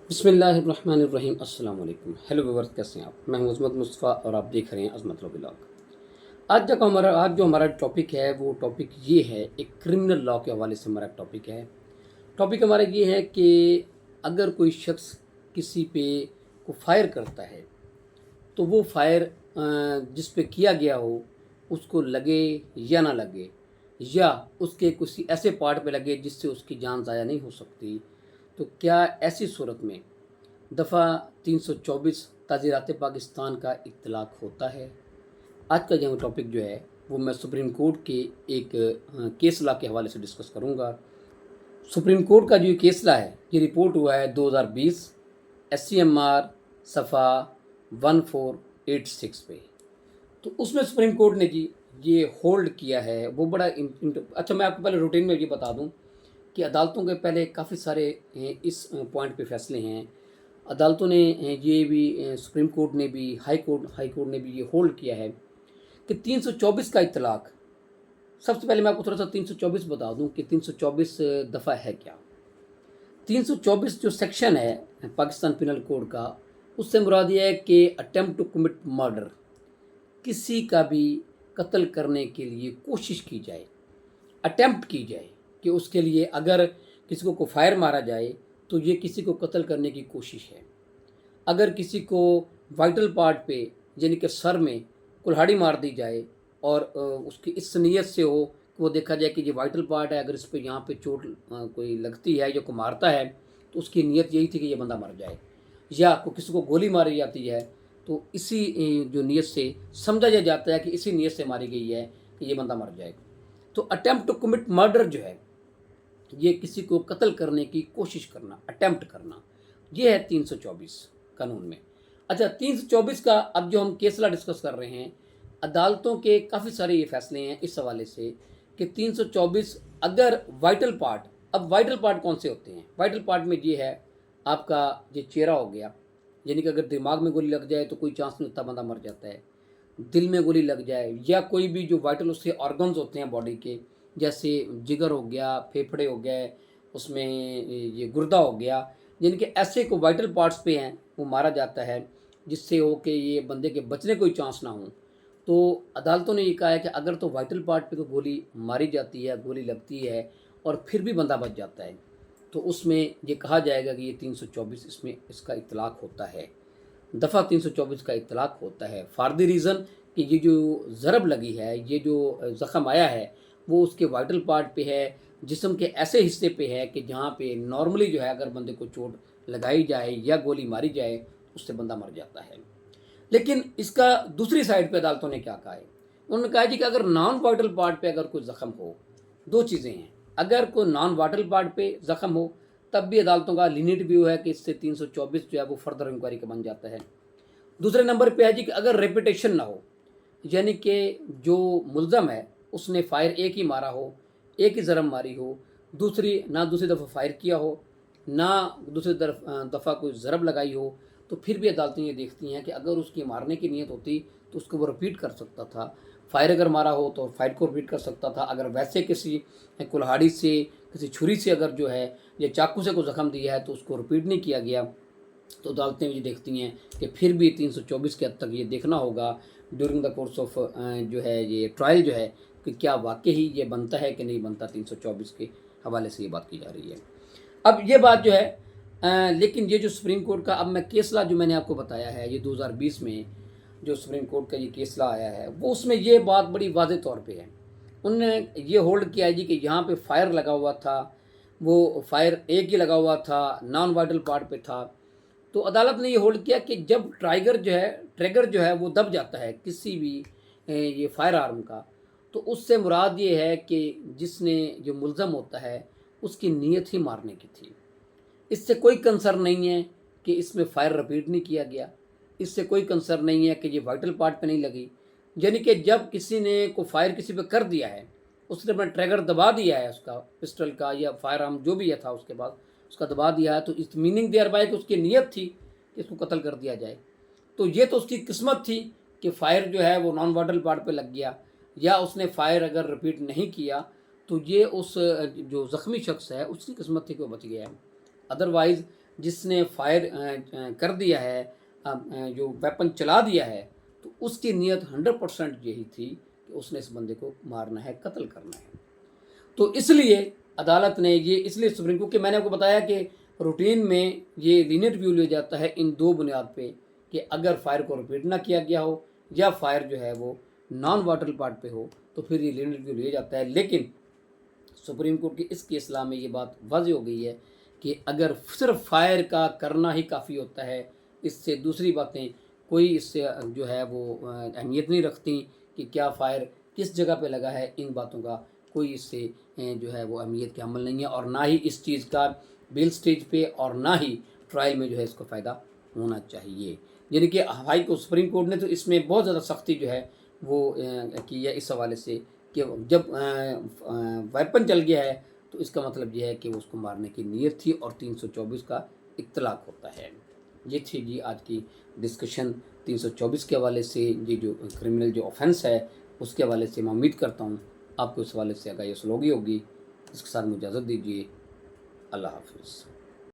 बिस्मिल्लाहिर्रहमानिर्रहीम। अस्सलाम वालेकुम। हेलो व्यूअर्स, कैसे हैं आप? मैं हूं अज़मत मुस्तफ़ा और आप देख रहे हैं अज़मत व्लॉग। आज जो हमारा टॉपिक है वो टॉपिक ये है, एक क्रिमिनल लॉ के हवाले से हमारा टॉपिक है। टॉपिक हमारा ये है कि अगर कोई शख्स किसी पे को फायर करता है तो वो फायर जिस पे किया गया हो उसको लगे या ना लगे, या उसके किसी ऐसे पार्ट पे लगे जिससे उसकी जान ज़ाया नहीं हो सकती, तो क्या ऐसी सूरत में दफ़ा 324 ताज़ीरात पाकिस्तान का इत्तलाक़ होता है? आज का जो टॉपिक जो है वो मैं सुप्रीम कोर्ट के एक केस लॉ के हवाले से डिस्कस करूँगा। सुप्रीम कोर्ट का जो ये केस लॉ है, ये रिपोर्ट हुआ है 2020 SCMR सफ़ा 1486 पे। तो उसमें सुप्रीम कोर्ट ने जी ये होल्ड किया है, वो बड़ा अच्छा, मैं आपको पहले रूटीन में ये बता दूं कि अदालतों के पहले काफ़ी सारे इस पॉइंट पे फैसले हैं। अदालतों ने ये भी सुप्रीम कोर्ट ने भी हाई कोर्ट ने भी ये होल्ड किया है कि 324 का इत्तलाक़। सबसे पहले मैं आपको थोड़ा सा 324 बता दूं कि 324 दफ़ा है क्या। 324 जो सेक्शन है पाकिस्तान पिनल कोड का, उससे मुराद ये है कि अटेम्प्ट टू कमिट मर्डर, किसी का भी कत्ल करने के लिए कोशिश की जाए, अटेम्प्ट की जाए कि उसके लिए अगर किसी को फायर मारा जाए तो ये किसी को कत्ल करने की कोशिश है। अगर किसी को वाइटल पार्ट पे यानी कि सर में कुल्हाड़ी मार दी जाए और उसकी इस नीयत से हो कि वो देखा जाए कि ये वाइटल पार्ट है, अगर इस पे यहाँ पे चोट कोई लगती है जो को मारता है तो उसकी नीयत यही थी कि ये बंदा मर जाए, या किसी को गोली मारी जाती है तो इसी जो नीयत से समझा जाता है कि इसी नीयत से मारी गई है कि ये बंदा मर जाए। तो अटेम्प्ट टू कमिट मर्डर जो है, ये किसी को कत्ल करने की कोशिश करना, अटेम्प्ट करना, ये है 324 कानून में। अच्छा, 324 का अब जो हम केसला डिस्कस कर रहे हैं, अदालतों के काफ़ी सारे ये फैसले हैं इस हवाले से कि 324 अगर वाइटल पार्ट, अब वाइटल पार्ट कौन से होते हैं? वाइटल पार्ट में ये है आपका ये चेहरा हो गया, यानी कि अगर दिमाग में गोली लग जाए तो कोई चांस नहीं होता, बंदा मर जाता है। दिल में गोली लग जाए या कोई भी जो वाइटल उसके ऑर्गन्स होते हैं बॉडी के, जैसे जिगर हो गया, फेफड़े हो गए, उसमें ये गुर्दा हो गया, यानी कि ऐसे को वाइटल पार्ट्स पे हैं वो मारा जाता है जिससे हो कि ये बंदे के बचने कोई चांस ना हो। तो अदालतों ने ये कहा है कि अगर तो वाइटल पार्ट पे तो गोली मारी जाती है, गोली लगती है और फिर भी बंदा बच जाता है, तो उसमें ये कहा जाएगा कि ये 324 इसमें इसका इत्तलाक़ होता है, दफ़ा 324 का इत्तलाक़ होता है। फॉर द रीज़न कि ये जो ज़रब लगी है, ये जो ज़ख़म आया है वो उसके वाइटल पार्ट पे है, जिस्म के ऐसे हिस्से पे है कि जहाँ पे नॉर्मली जो है अगर बंदे को चोट लगाई जाए या गोली मारी जाए उससे बंदा मर जाता है। लेकिन इसका दूसरी साइड पे अदालतों ने क्या कहा है? उन्होंने कहा जी कि अगर नॉन वाइटल पार्ट पे अगर कोई ज़ख़म हो, दो चीज़ें हैं, अगर कोई नॉन वाइटल पार्ट पे ज़ख़म हो तब भी अदालतों का लीनिट व्यू है कि इससे 324 जो है वो फर्दर इंक्वायरी का बन जाता है। दूसरे नंबर पे है जी कि अगर रेपिटेशन ना हो, यानी कि जो मुल्ज़म है उसने फायर एक ही मारा हो, एक ही ज़रब मारी हो, दूसरी दफ़ा फायर किया हो, ना दूसरी दफ़ा कोई ज़रब लगाई हो, तो फिर भी अदालतें ये देखती हैं कि अगर उसकी मारने की नीयत होती तो उसको वो रिपीट कर सकता था। फायर अगर मारा हो तो फायर को रिपीट कर सकता था। अगर वैसे किसी कुल्हाड़ी से, किसी छुरी से अगर जो है या चाकू से कोई ज़ख़म दिया है तो उसको रिपीट नहीं किया गया, तो अदालतें ये देखती हैं कि फिर भी 324 के हद तक ये देखना होगा ड्यूरिंग द कोर्स ऑफ जो है ये ट्रायल जो है कि क्या वाकई ही ये बनता है कि नहीं बनता। 324 के हवाले से ये बात की जा रही है। अब ये बात जो है लेकिन ये जो सुप्रीम कोर्ट का अब मैं केस लॉ जो मैंने आपको बताया है, ये 2020 में जो सुप्रीम कोर्ट का ये केस लॉ आया है वो उसमें ये बात बड़ी वाज़ेह तौर पे है। उन्होंने ये होल्ड किया है जी कि यहाँ पे फायर लगा हुआ था, वो फायर एक ही लगा हुआ था, नॉन वाइटल पार्ट पे था। तो अदालत ने ये होल्ड किया कि जब ट्रिगर जो है वो दब जाता है किसी भी ये फायर आर्म का, तो उससे मुराद ये है कि जिसने जो मुल्ज़म होता है उसकी नीयत ही मारने की थी। इससे कोई कंसर्न नहीं है कि इसमें फायर रिपीट नहीं किया गया, इससे कोई कंसर्न नहीं है कि ये वाइटल पार्ट पे नहीं लगी। यानी कि जब किसी ने को फायर किसी पे कर दिया है, उसने अपना ट्रिगर दबा दिया है उसका पिस्टल का या फायर आर्म जो भी है था उसके बाद उसका दबा दिया है, तो इस मीनिंग देयर बाय कि उसकी नीयत थी कि इसको कत्ल कर दिया जाए। तो ये तो उसकी किस्मत थी कि फायर जो है वो नॉन वाइटल पार्ट पे लग गया, या उसने फायर अगर रिपीट नहीं किया तो ये उस जो ज़ख्मी शख्स है उसकी किस्मत थी कि वो बच गया है। अदरवाइज़ جس نے فائر کر دیا ہے، جو ویپن چلا دیا ہے، تو اس کی نیت 100% یہی تھی کہ اس نے اس بندے کو مارنا ہے، قتل کرنا ہے۔ تو اس لیے عدالت نے یہ اس لیے سپریم کورٹ کہ میں نے آپ کو بتایا کہ روٹین میں یہ لینٹ ویو لیا جاتا ہے ان دو بنیاد پہ کہ اگر فائر کو ریپیٹ نہ کیا گیا ہو یا فائر جو ہے وہ نان واٹر پارٹ پہ ہو تو پھر یہ لینٹ ویو لیا جاتا ہے۔ لیکن سپریم کورٹ کی اس کیس لا میں یہ بات واضح ہو گئی ہے کہ اگر صرف فائر کا کرنا ہی کافی ہوتا ہے، اس سے دوسری باتیں کوئی اس سے جو ہے وہ اہمیت نہیں رکھتی کہ کیا فائر کس جگہ پہ لگا ہے، ان باتوں کا کوئی اس سے جو ہے وہ اہمیت کے عمل نہیں ہے، اور نہ ہی اس چیز کا بیل سٹیج پہ اور نہ ہی ٹرائل میں جو ہے اس کو فائدہ ہونا چاہیے۔ یعنی کہ ہائی کورٹ سپریم کورٹ نے تو اس میں بہت زیادہ سختی جو ہے وہ کی ہے اس حوالے سے کہ جب ویپن چل گیا ہے تو اس کا مطلب یہ ہے کہ وہ اس کو مارنے کی نیت تھی اور 324 کا اطلاق ہوتا ہے۔ یہ تھی جی آج کی ڈسکشن 324 کے حوالے سے، یہ جو کرمنل جو آفینس ہے اس کے حوالے سے میں امید کرتا ہوں آپ کو اس حوالے سے آگاہی حاصل ہوگی۔ اس کے ساتھ مجھے اجازت دیجیے، اللہ حافظ۔